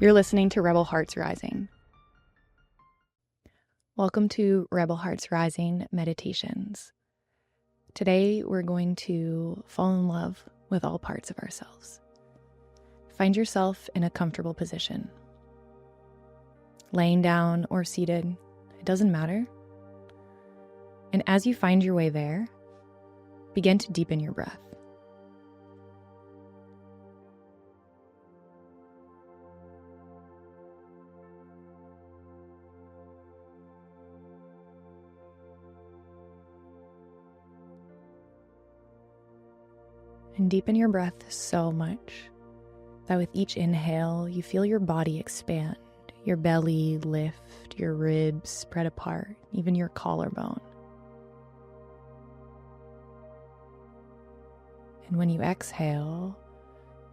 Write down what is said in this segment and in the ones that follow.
You're listening to Rebel Hearts Rising. Welcome to Rebel Hearts Rising Meditations. Today we're going to fall in love with all parts of ourselves. Find yourself in a comfortable position. Laying down or seated, it doesn't matter. And as you find your way there, begin to deepen your breath. And deepen your breath so much that with each inhale, you feel your body expand, your belly lift, your ribs spread apart, even your collarbone. And when you exhale,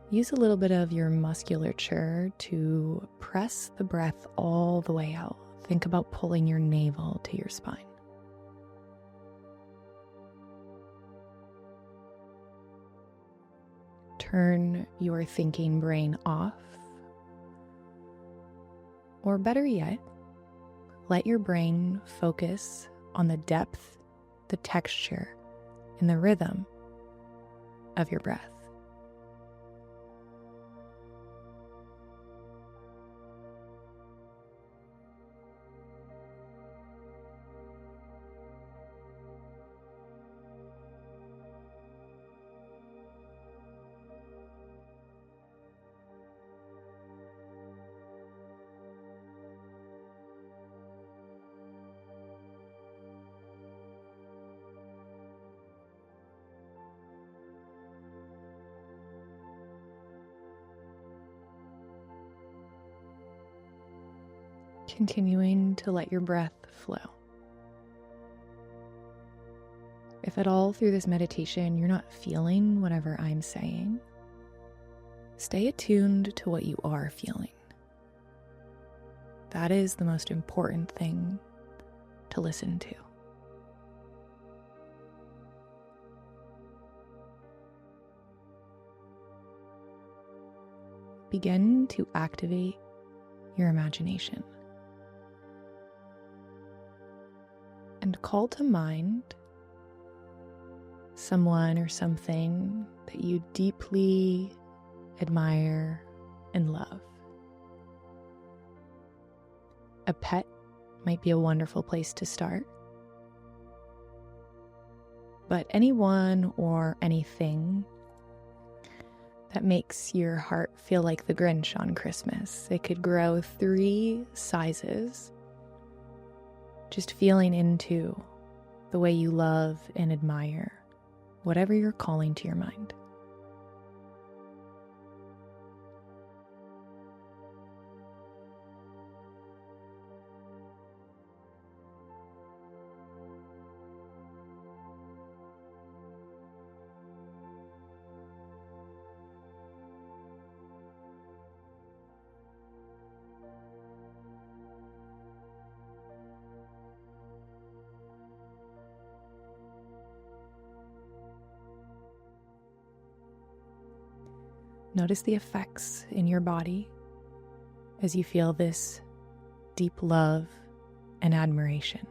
use a little bit of your musculature to press the breath all the way out. Think about pulling your navel to your spine. Turn your thinking brain off, or better yet, let your brain focus on the depth, the texture, and the rhythm of your breath. Continuing to let your breath flow. If at all through this meditation you're not feeling whatever I'm saying, stay attuned to what you are feeling. That is the most important thing to listen to. Begin to activate your imagination. And call to mind someone or something that you deeply admire and love. A pet might be a wonderful place to start, but anyone or anything that makes your heart feel like the Grinch on Christmas. It could grow 3 sizes. Just feeling into the way you love and admire whatever you're calling to your mind. Notice the effects in your body as you feel this deep love and admiration.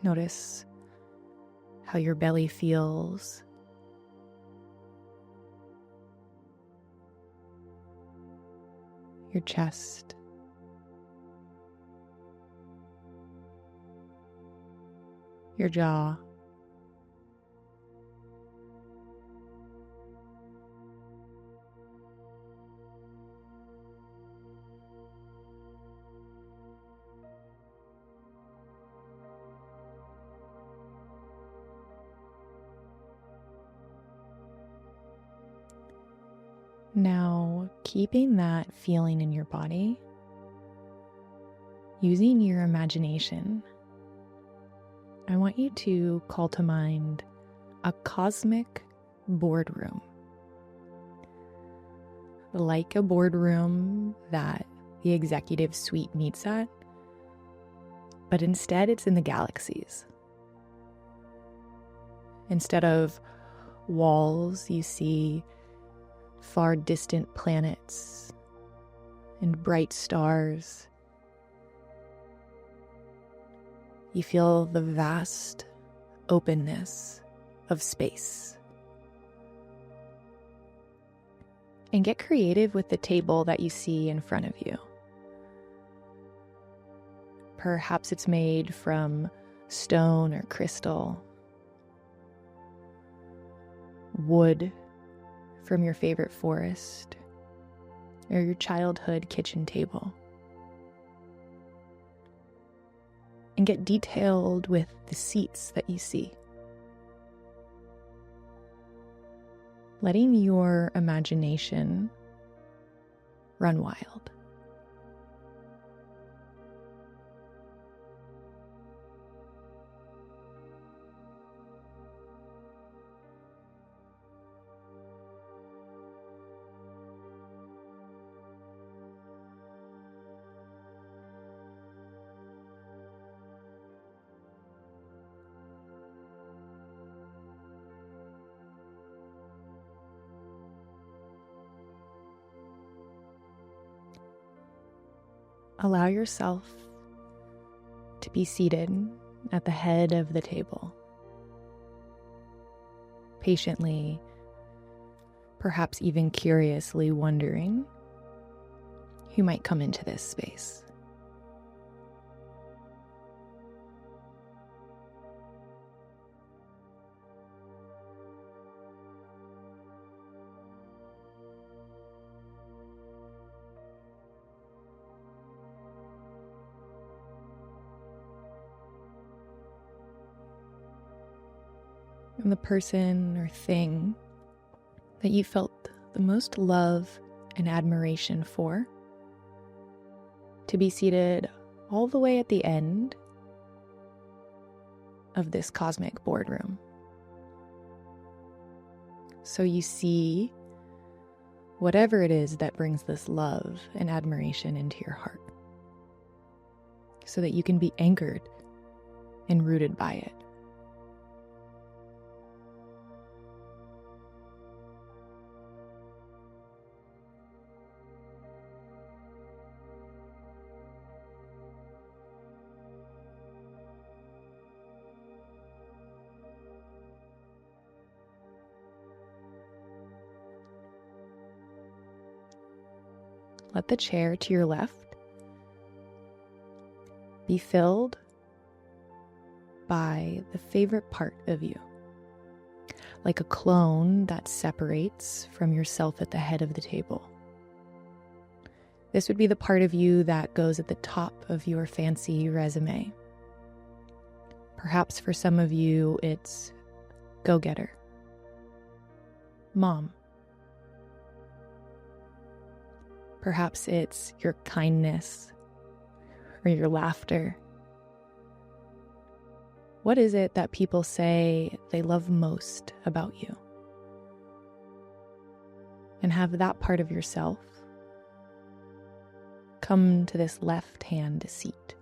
Notice how your belly feels. Your chest. Your jaw. Now, keeping that feeling in your body, using your imagination, I want you to call to mind a cosmic boardroom. Like a boardroom that the executive suite meets at, but instead it's in the galaxies. Instead of walls, you see far distant planets and bright stars. You feel the vast openness of space. And get creative with the table that you see in front of you. Perhaps it's made from stone or crystal, wood from your favorite forest, or your childhood kitchen table. And get detailed with the seats that you see. Letting your imagination run wild. Allow yourself to be seated at the head of the table, patiently, perhaps even curiously wondering who might come into this space. And the person or thing that you felt the most love and admiration for, to be seated all the way at the end of this cosmic boardroom. So you see whatever it is that brings this love and admiration into your heart, so that you can be anchored and rooted by it. Let the chair to your left be filled by the favorite part of you, like a clone that separates from yourself at the head of the table. This would be the part of you that goes at the top of your fancy resume. Perhaps for some of you, it's go-getter, mom. Perhaps it's your kindness or your laughter. What is it that people say they love most about you? And have that part of yourself come to this left-hand seat.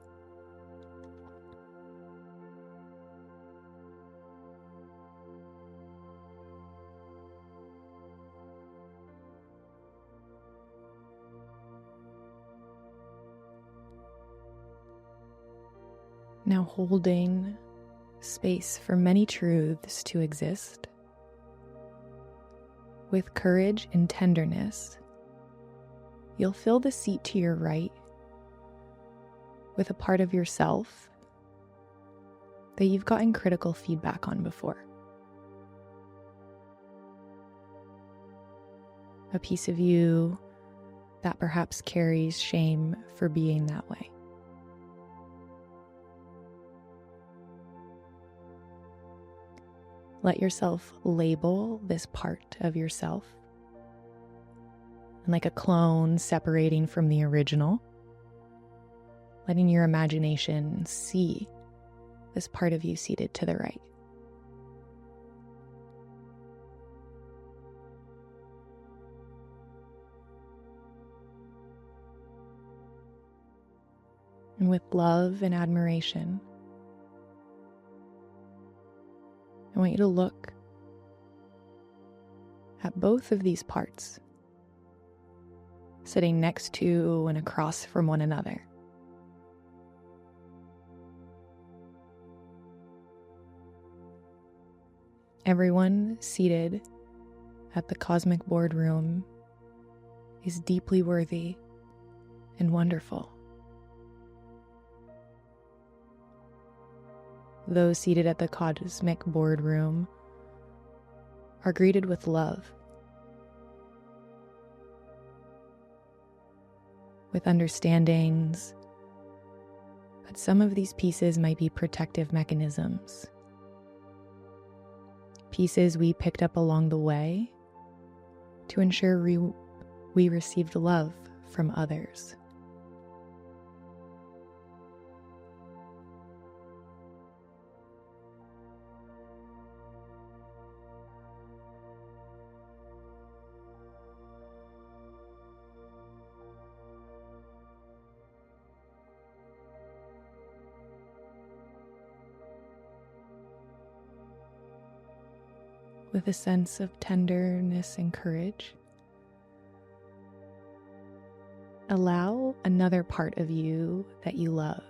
Now holding space for many truths to exist, with courage and tenderness, you'll fill the seat to your right with a part of yourself that you've gotten critical feedback on before. A piece of you that perhaps carries shame for being that way. Let yourself label this part of yourself, and like a clone separating from the original, letting your imagination see this part of you seated to the right. And with love and admiration, I want you to look both of these parts, sitting next to and across from one another. Everyone seated at the Cosmic Boardroom is deeply worthy and wonderful. Those seated at the Cosmic Boardroom are greeted with love, with understandings that some of these pieces might be protective mechanisms, pieces we picked up along the way to ensure we received love from others. With a sense of tenderness and courage, allow another part of you that you love,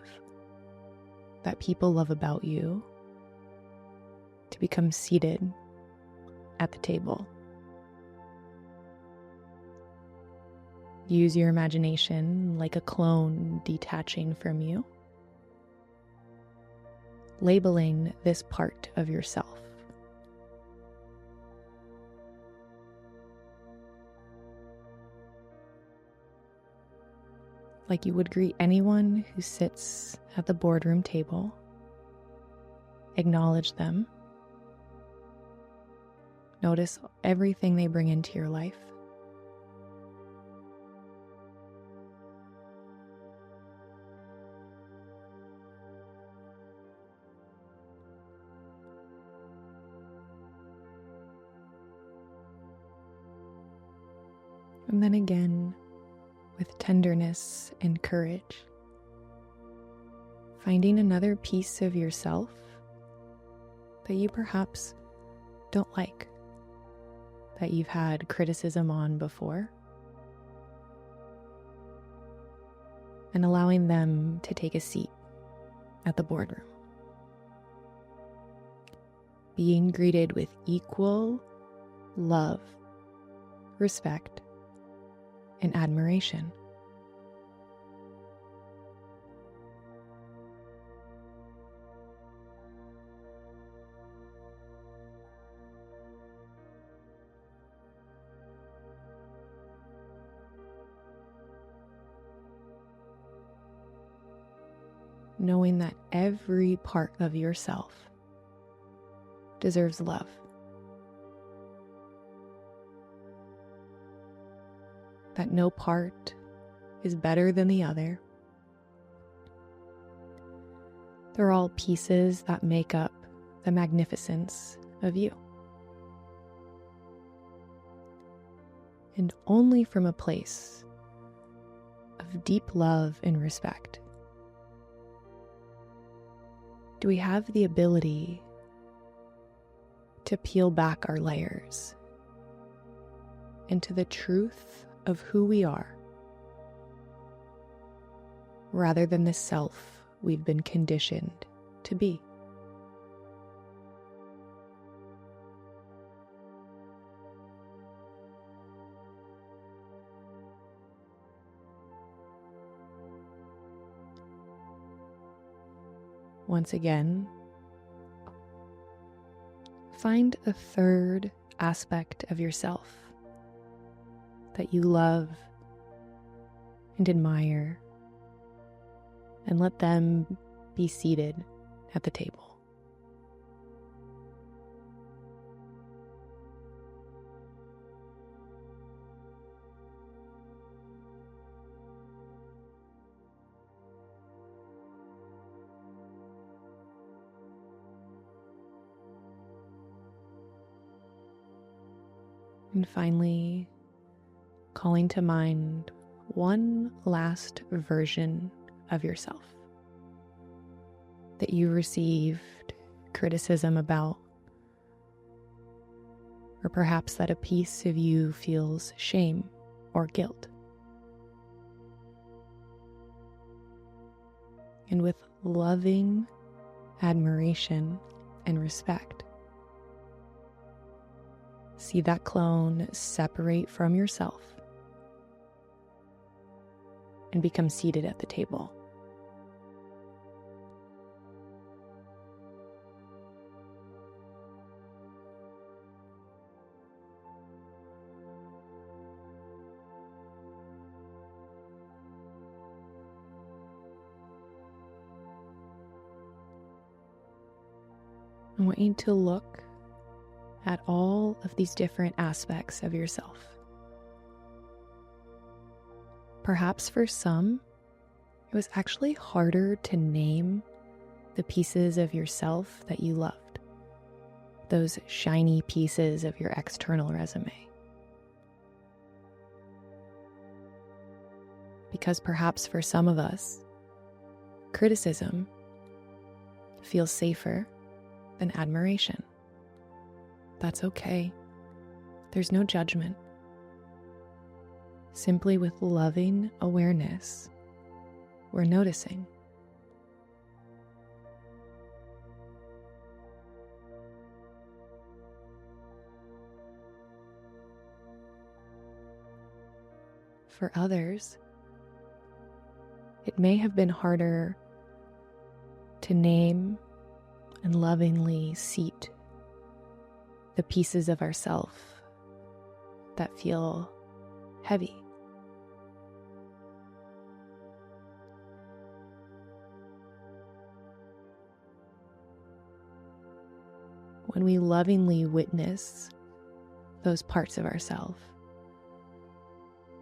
that people love about you, to become seated at the table. Use your imagination like a clone detaching from you, labeling this part of yourself. Like you would greet anyone who sits at the boardroom table. Acknowledge them. Notice everything they bring into your life. And then again, with tenderness and courage, finding another piece of yourself that you perhaps don't like, that you've had criticism on before, and allowing them to take a seat at the boardroom. Being greeted with equal love, respect, and admiration. Knowing that every part of yourself deserves love. That no part is better than the other. They're all pieces that make up the magnificence of you. And only from a place of deep love and respect do we have the ability to peel back our layers into the truth of who we are, rather than the self we've been conditioned to be. Once again, find a third aspect of yourself that you love and admire, and let them be seated at the table. And finally, calling to mind one last version of yourself that you received criticism about, or perhaps that a piece of you feels shame or guilt. And with loving admiration and respect, see that clone separate from yourself and become seated at the table. I want you to look at all of these different aspects of yourself. Perhaps for some, it was actually harder to name the pieces of yourself that you loved, those shiny pieces of your external resume. Because perhaps for some of us, criticism feels safer than admiration. That's okay. There's no judgment. Simply with loving awareness, we're noticing. For others, it may have been harder to name and lovingly seat the pieces of ourself that feel heavy. When we lovingly witness those parts of ourselves,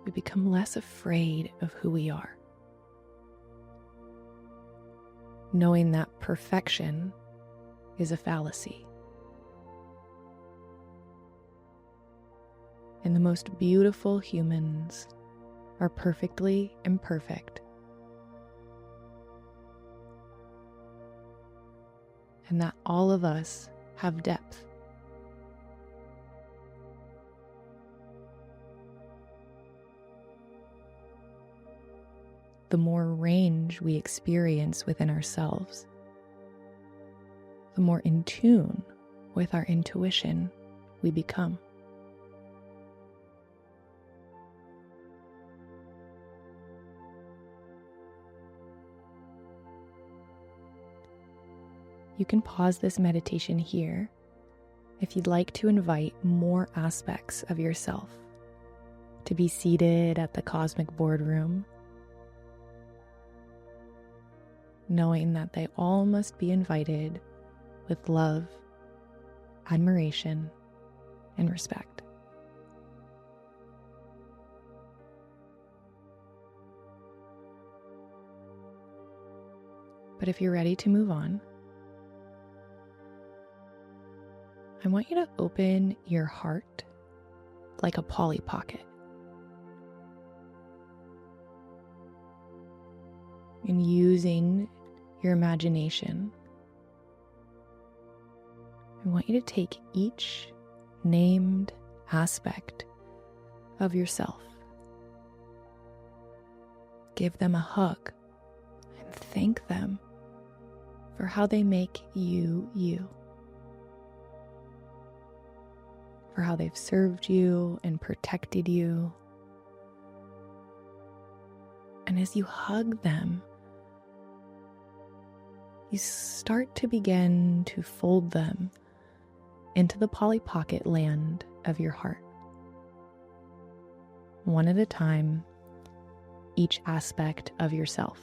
we become less afraid of who we are, knowing that perfection is a fallacy. And the most beautiful humans are perfectly imperfect. And that all of us have depth. The more range we experience within ourselves, the more in tune with our intuition we become. You can pause this meditation here if you'd like to invite more aspects of yourself to be seated at the Cosmic Boardroom, knowing that they all must be invited with love, admiration, and respect. But if you're ready to move on, I want you to open your heart like a Polly Pocket. And using your imagination, I want you to take each named aspect of yourself, give them a hug, and thank them for how they make you, you. For how they've served you and protected you. And as you hug them, you start to begin to fold them into the Polly Pocket land of your heart. One at a time, each aspect of yourself.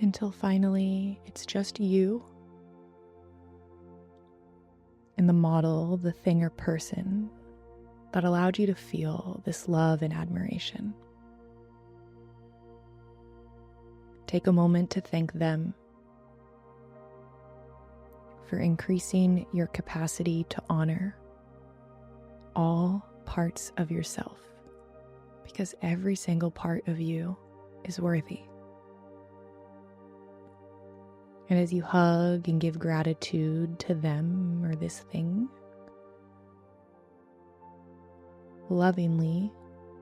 until finally it's just you and the model, the thing or person that allowed you to feel this love and admiration. Take a moment to thank them for increasing your capacity to honor all parts of yourself, because every single part of you is worthy. And as you hug and give gratitude to them or this thing, lovingly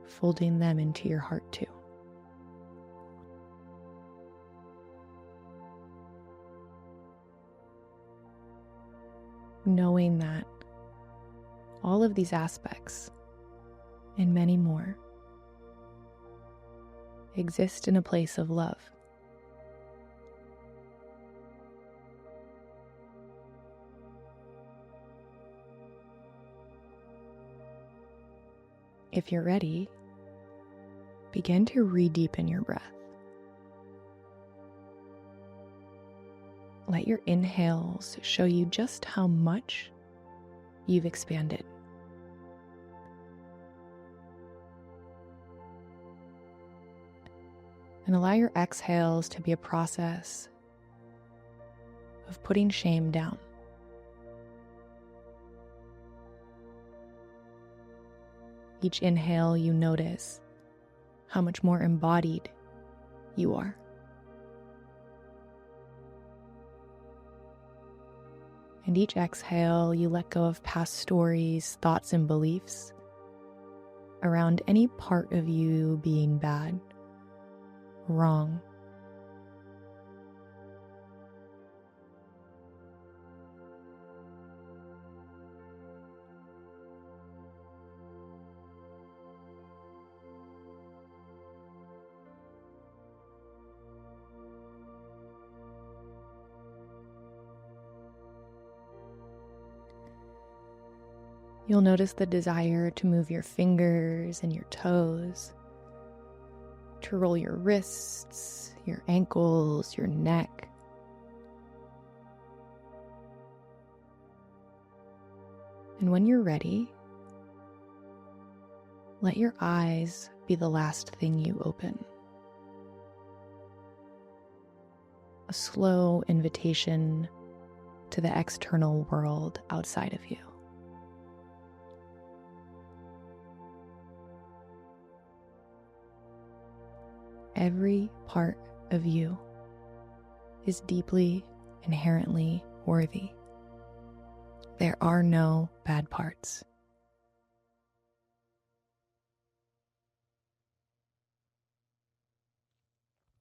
folding them into your heart too. Knowing that all of these aspects and many more exist in a place of love. If you're ready, begin to re-deepen your breath. Let your inhales show you just how much you've expanded. And allow your exhales to be a process of putting shame down. Each inhale, you notice how much more embodied you are. And each exhale, you let go of past stories, thoughts, and beliefs around any part of you being bad, wrong. You'll notice the desire to move your fingers and your toes, to roll your wrists, your ankles, your neck. And when you're ready, let your eyes be the last thing you open. A slow invitation to the external world outside of you. Every part of you is deeply, inherently worthy. There are no bad parts.